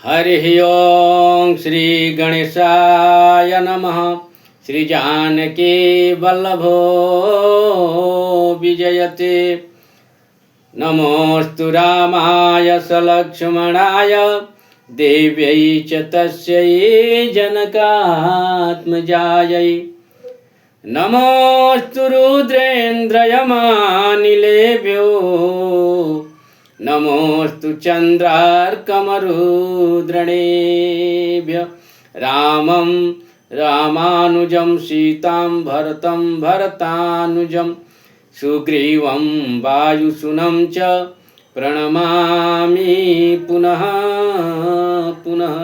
हरि ओं श्री गणेशाय नमः। श्री जानकी वल्लभो विजयते। नमोस्तु रामाय सलक्ष्मणाय देव्यै च तस्यै जनकात्मजायै। नमोस्तु रुद्रेन्द्रयमानिलेभ्यो नमोस्तु चन्द्रार्कमरुद्रणेभ्यः। रामं रामानुजं सीतां भरतं भरतानुजं सुग्रीवं वायुसूनं च प्रणमामि पुनः पुनः।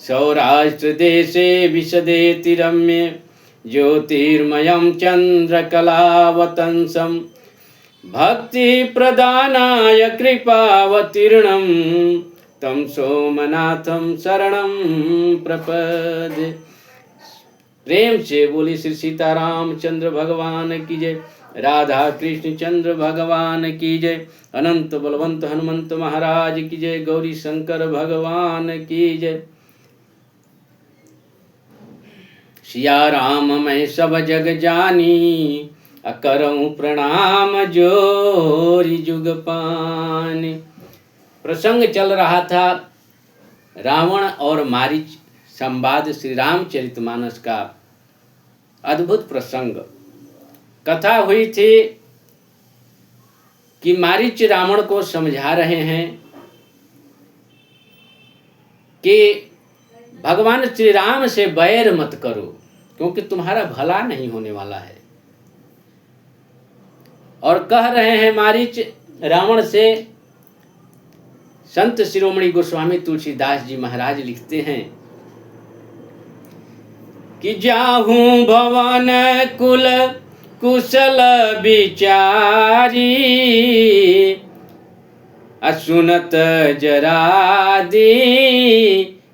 सौराष्ट्रदेशे विशदेति रम्ये ज्योतिर्मयं चन्द्रकलावतंसं भक्तिप्रदानाय कृपावतीर्णं तं सोमनाथं शरणं प्रपद्ये। प्रेम से बोली श्री सीतारामचंद्र भगवान की जय। राधा कृष्ण चंद्र भगवान की जय। अनंत बलवंत हनुमंत महाराज की जय। गौरी शंकर भगवान की जय। सिया राम मैं सब जग जानी अकरऊँ प्रणाम जोरी जुग पानी। प्रसंग चल रहा था रावण और मारीच संवाद श्री रामचरितमानस का अद्भुत प्रसंग। कथा हुई थी कि मारीच रावण को समझा रहे हैं कि भगवान श्री राम से बैर मत करो क्योंकि तुम्हारा भला नहीं होने वाला है। और कह रहे हैं मारीच रावण से, संत शिरोमणि गोस्वामी तुलसीदास जी महाराज लिखते हैं कि जाहूं भवन कुल कुशल विचारी असुनत जरादी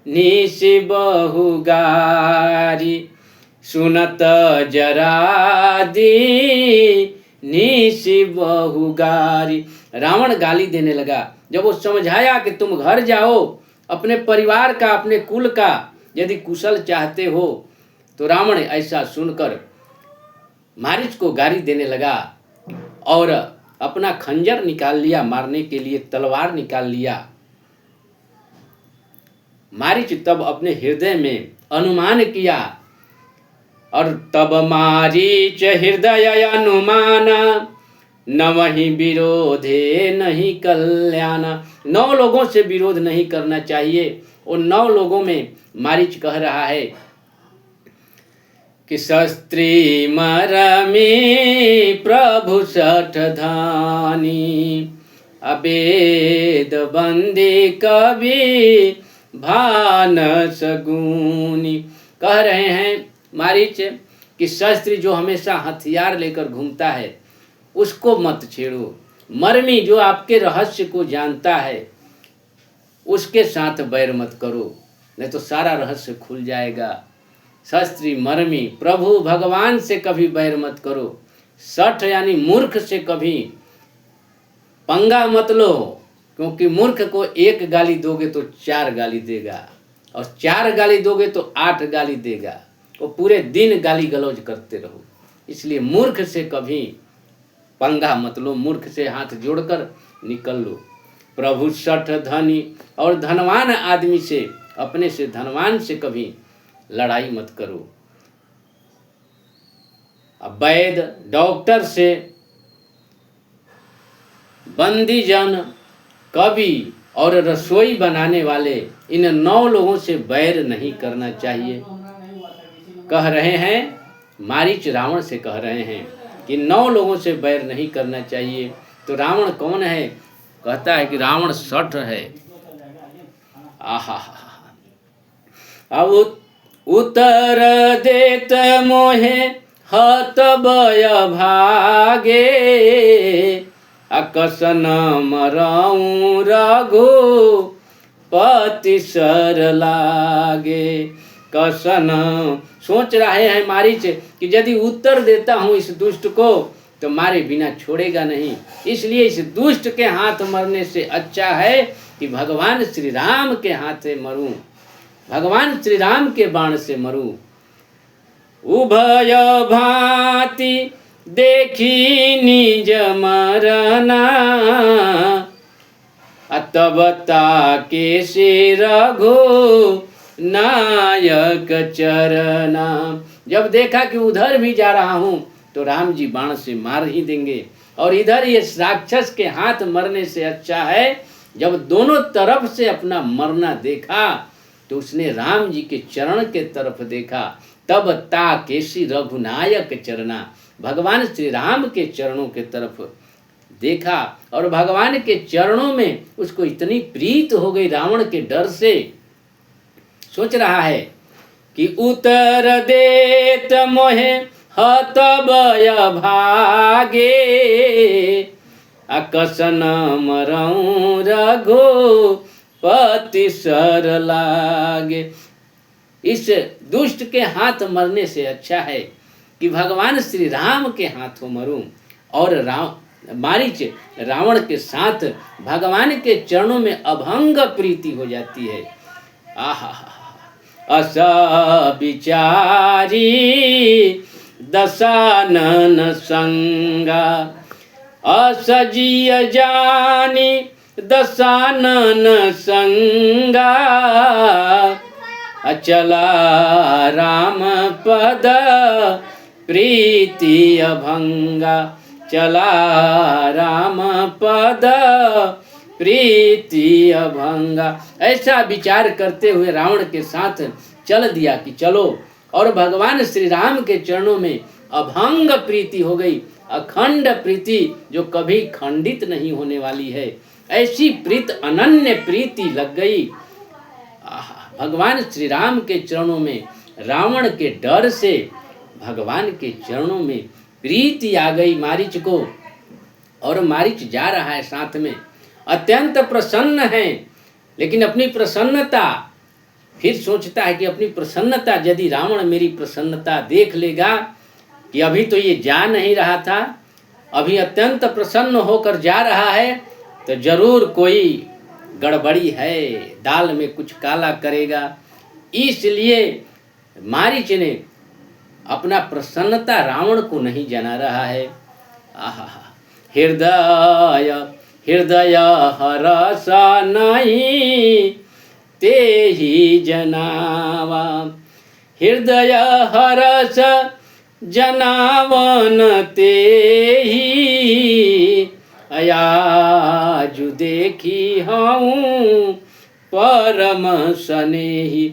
निशि बहुगारी। सुनत जरादी निशि बहुगारी। रावण गाली देने लगा। जब वो समझाया कि तुम घर जाओ, अपने परिवार का अपने कुल का यदि कुशल चाहते हो, तो रावण ऐसा सुनकर मारीच को गाली देने लगा और अपना खंजर निकाल लिया, मारने के लिए तलवार निकाल लिया। मारीच तब अपने हृदय में अनुमान किया और तब मारीच हृदय अनुमान न वही विरोधे नहीं कल्याण। 9 लोगों से विरोध नहीं करना चाहिए। और 9 लोगों में मारीच कह रहा है कि शस्त्री मरमी प्रभु सठ धानी अवेद बंदी कवि भान सगुनी। कह रहे हैं मारीच कि शस्त्री जो हमेशा हथियार लेकर घूमता है उसको मत छेड़ो। मर्मी जो आपके रहस्य को जानता है उसके साथ बैर मत करो, नहीं तो सारा रहस्य खुल जाएगा। शस्त्री मर्मी प्रभु भगवान से कभी बैर मत करो। सठ यानी मूर्ख से कभी पंगा मत लो, क्योंकि मूर्ख को 1 गाली दोगे तो 4 गाली देगा और 4 गाली दोगे तो 8 गाली देगा। वो पूरे दिन गाली गलौज करते रहो। इसलिए मूर्ख से कभी पंगा मत लो, मूर्ख से हाथ जोड़कर निकल लो। प्रभु सठ धनी, और धनवान आदमी से, अपने से धनवान से कभी लड़ाई मत करो। अब वैद डॉक्टर से, बंदी जन, कवि और रसोई बनाने वाले, इन 9 लोगों से बैर नहीं करना चाहिए। कह रहे हैं मारीच रावण से कह रहे हैं कि 9 लोगों से बैर नहीं करना चाहिए। तो रावण कौन है? कहता है कि रावण सठ है। आहा, अब उत्तर देत मोहे हत बय भागे अकसन मरऊँ रघु पति सर लागे। कसन सोच रहे हैं मारीच कि यदि उत्तर देता हूँ इस दुष्ट को तो मारे बिना छोड़ेगा नहीं, इसलिए इस दुष्ट के हाथ मरने से अच्छा है कि भगवान श्री राम के हाथे मरूं, भगवान श्री राम के बाण से मरूं। उभय भांति देखी निज मरना, तब ताके से रघु नायक चरना। जब देखा कि उधर भी जा रहा हूं तो राम जी बाण से मार ही देंगे, और इधर ये राक्षस के हाथ मरने से अच्छा है। जब दोनों तरफ से अपना मरना देखा तो उसने राम जी के चरण के तरफ देखा। तब ताकेसी रघुनायक चरना, भगवान श्री राम के चरणों के तरफ देखा, और भगवान के चरणों में उसको इतनी प्रीत हो गई रावण के डर से। सोच रहा है कि उतर देत मोहे हत भय भागे, अकसन मरऊं रघुपति सर लागे। इस दुष्ट के हाथ मरने से अच्छा है कि भगवान श्री राम के हाथों मरूं। और मारीच रावण के साथ भगवान के चरणों में अभंग प्रीति हो जाती है। आहा, अस विचारी दशानन संगा, असजिय जानी दशानन संगा, अचला राम पद प्रीति अभंगा, चला राम पद प्रीति अभंगा। ऐसा विचार करते हुए रावण के साथ चल दिया कि चलो, और भगवान श्री राम के चरणों में अभंग प्रीति हो गई, अखंड प्रीति जो कभी खंडित नहीं होने वाली है। ऐसी प्रीत, अनन्य प्रीति लग गई भगवान श्री राम के चरणों में। रावण के डर से भगवान के चरणों में प्रीति आ गई मारीच को, और मारीच जा रहा है साथ में, अत्यंत प्रसन्न है। लेकिन अपनी प्रसन्नता, फिर सोचता है कि अपनी प्रसन्नता यदि रावण मेरी प्रसन्नता देख लेगा कि अभी तो ये जा नहीं रहा था, अभी अत्यंत प्रसन्न होकर जा रहा है, तो जरूर कोई गड़बड़ी है, दाल में कुछ काला करेगा। इसलिए मारीच ने अपना प्रसन्नता रावण को नहीं जना रहा है। आहा, हृदय हृदय हरस नहीं ते ही जनावा, हृदय हरस जनावन ते ही, अयाजु देखी हूँ परम स्नेही।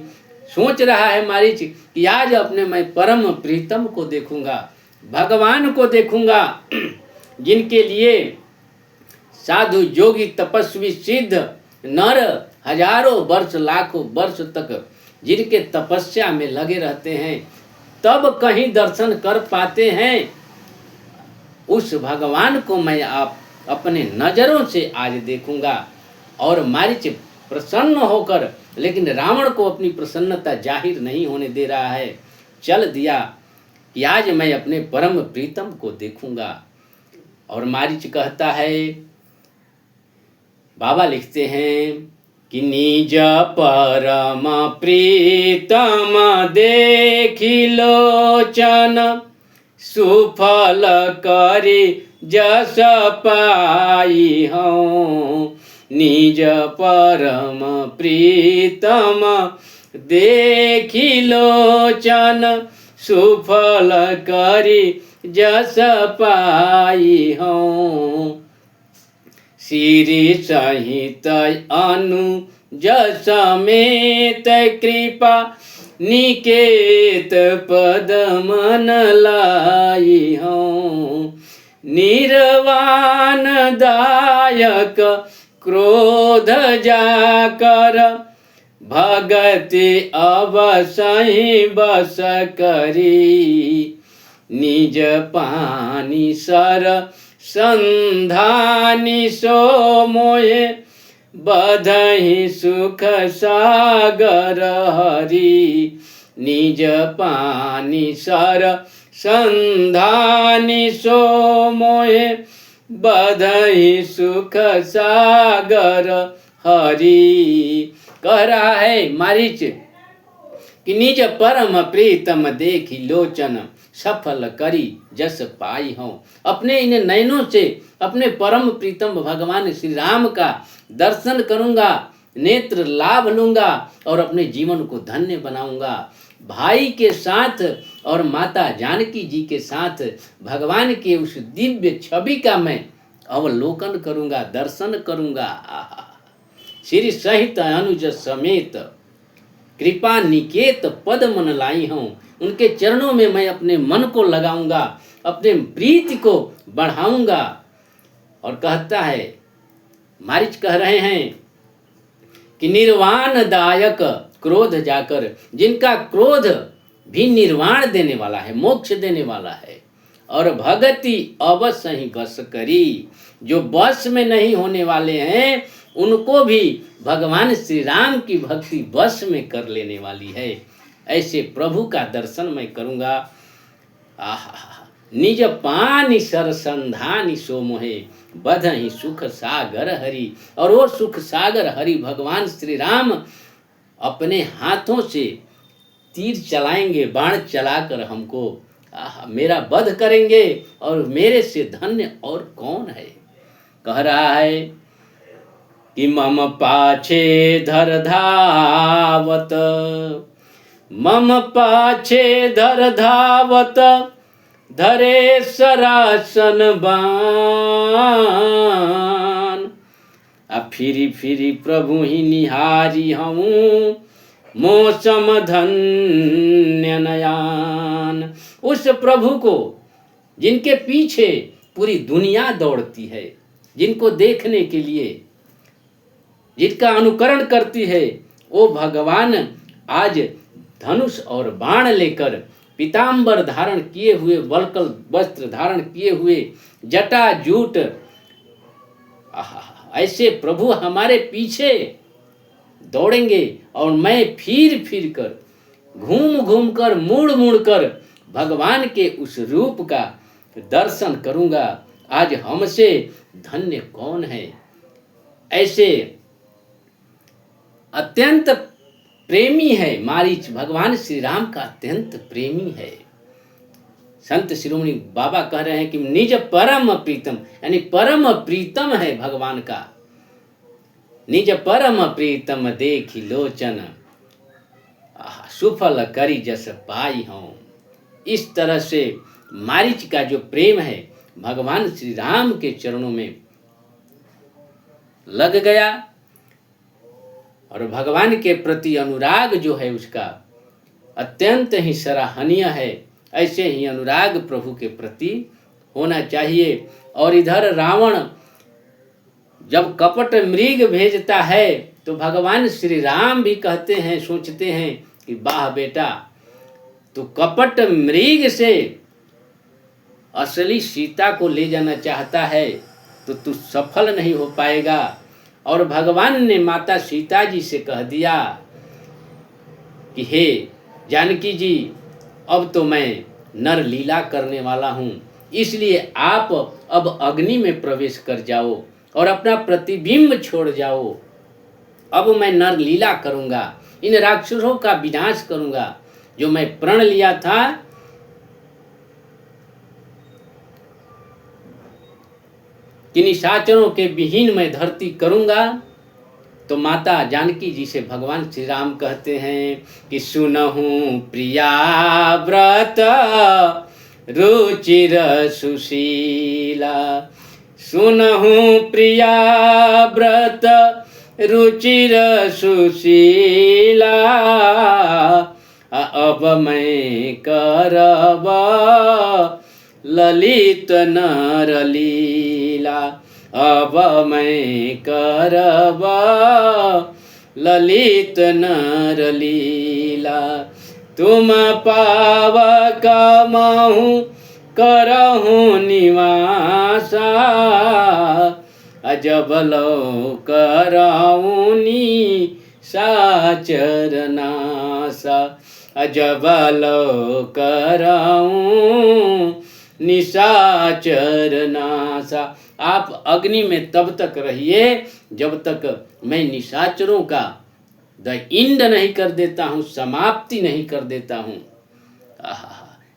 सोच रहा है मारीच कि आज अपने मैं परम प्रीतम को देखूंगा, भगवान को देखूंगा, जिनके लिए साधु योगी तपस्वी सिद्ध नर हजारों वर्ष लाखों वर्ष तक जिनके तपस्या में लगे रहते हैं, तब कहीं दर्शन कर पाते हैं। उस भगवान को मैं आप अपने नजरों से आज देखूंगा। और मारीच प्रसन्न होकर, लेकिन रावण को अपनी प्रसन्नता जाहिर नहीं होने दे रहा है, चल दिया कि आज मैं अपने परम प्रीतम को देखूंगा। और मारीच कहता है, बाबा लिखते हैं कि निज परम प्रीतम देखी लोचन, सुफल करी जस पाई हूँ। निज परम प्रीतम देखी लोचन, सुफल करी जस पाई हूँ। श्री सहित अनुज समेत कृपा, निकेत पद मन लाई हूँ। निर्वाण दायक क्रोध जाकर, भगति अवसहि बस करी। निज पानी सर संधानी सो मोहे, बधहि सुख सागर हरि। निज पानी सर संधानी सो मोहे, बधहि सुख सागर हरि। कह रहा है मारीच कि निज परम प्रीतम देखी लोचन सफल करी जस पाई हूँ। अपने इन नयनों से अपने परम प्रीतम भगवान श्री राम का दर्शन करूँगा, नेत्र लाभ लूँगा और अपने जीवन को धन्य बनाऊँगा। भाई के साथ और माता जानकी जी के साथ भगवान के उस दिव्य छवि का मैं अवलोकन करूँगा, दर्शन करूँगा। श्री सहित अनुज समेत कृपा निकेत पद मन लाई हूँ। उनके चरणों में मैं अपने मन को लगाऊंगा, अपने प्रीति को बढ़ाऊंगा। और कहता है, मारीच कह रहे हैं कि निर्वाण दायक क्रोध जाकर, जिनका क्रोध भी निर्वाण देने वाला है, मोक्ष देने वाला है। और भगति अवश्य ही बस करी, जो बस में नहीं होने वाले हैं उनको भी भगवान श्री राम की भक्ति वश में कर लेने वाली है। ऐसे प्रभु का दर्शन मैं करूँगा। निज पानी सरसंधानी सो मोहे बधहि सुख सागर हरि। और वो सुख सागर हरि भगवान श्री राम अपने हाथों से तीर चलाएंगे, बाण चलाकर हमको मेरा वध करेंगे और मेरे से धन्य और कौन है। कह रहा है कि मम पाछे धर धावत, मम पाछे धर धावत धरे सरासन बान। अब फिरी फिरी प्रभु ही निहारी हूँ मौसम धन्य नयान। उस प्रभु को जिनके पीछे पूरी दुनिया दौड़ती है, जिनको देखने के लिए, जिनका अनुकरण करती है, वो भगवान आज धनुष और बाण लेकर, पीताम्बर धारण किए हुए, वल्कल वस्त्र धारण किए हुए, जटा जूट, ऐसे प्रभु हमारे पीछे दौड़ेंगे। और मैं फिर फिर कर, घूम घूम कर, मुड़ मुड़ कर भगवान के उस रूप का दर्शन करूंगा। आज हमसे धन्य कौन है। ऐसे अत्यंत प्रेमी है मारीच, भगवान श्री राम का अत्यंत प्रेमी है। संत शिरोमणि बाबा कह रहे हैं कि निज परम प्रीतम, यानी परम प्रीतम है भगवान का। निज परम प्रीतम देखी लोचन सुफल करी जस पाई हूँ। इस तरह से मारीच का जो प्रेम है भगवान श्री राम के चरणों में लग गया और भगवान के प्रति अनुराग जो है उसका अत्यंत ही सराहनीय है। ऐसे ही अनुराग प्रभु के प्रति होना चाहिए। और इधर रावण जब कपट मृग भेजता है तो भगवान श्री राम भी कहते हैं, सोचते हैं कि वाह बेटा, तू कपट मृग से असली सीता को ले जाना चाहता है तो तू सफल नहीं हो पाएगा। और भगवान ने माता सीता जी से कह दिया कि हे जानकी जी, अब तो मैं नर लीला करने वाला हूँ, इसलिए आप अब अग्नि में प्रवेश कर जाओ और अपना प्रतिबिंब छोड़ जाओ। अब मैं नर लीला करूँगा, इन राक्षसों का विनाश करूँगा। जो मैं प्रण लिया था कि निशाचरों के विहीन मैं धरती करूँगा, तो माता जानकी जी से भगवान श्री राम कहते हैं कि सुनहूँ प्रिया व्रत रुचिर सुशीला। सुनहूँ प्रिया व्रत रुचिर सुशीला। अब मैं करब ललित नर लीला। अब मैं करब ललित नर लीला। तुम पावक महु करहूँ निवासा। अजब लो कराऊनी साचर नासा। अजब लो कराऊं निशाचर नासा। आप अग्नि में तब तक रहिए जब तक मैं निशाचरों का द इंड नहीं कर देता हूँ, समाप्ति नहीं कर देता हूँ।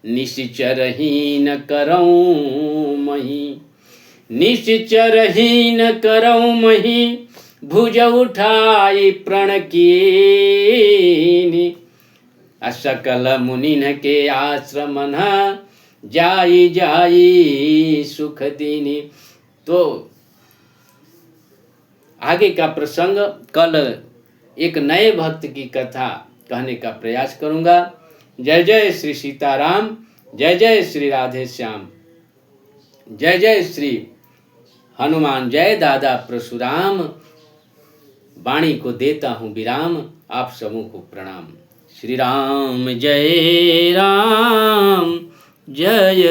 निश्चरहीन करऊँ मही, निश्चरहीन करऊँ मही, भुज उठाई प्रण कीनी। असकल मुनिन के आश्रमन, जाई जाई सुख दीनी। तो आगे का प्रसंग कल एक नए भक्त की कथा कहने का प्रयास करूंगा। जय जय श्री सीताराम, जय जय श्री राधे श्याम, जय जय श्री हनुमान, जय दादा परशुराम। वाणी को देता हूँ विराम, आप सबों को प्रणाम। श्री राम जय राम, जय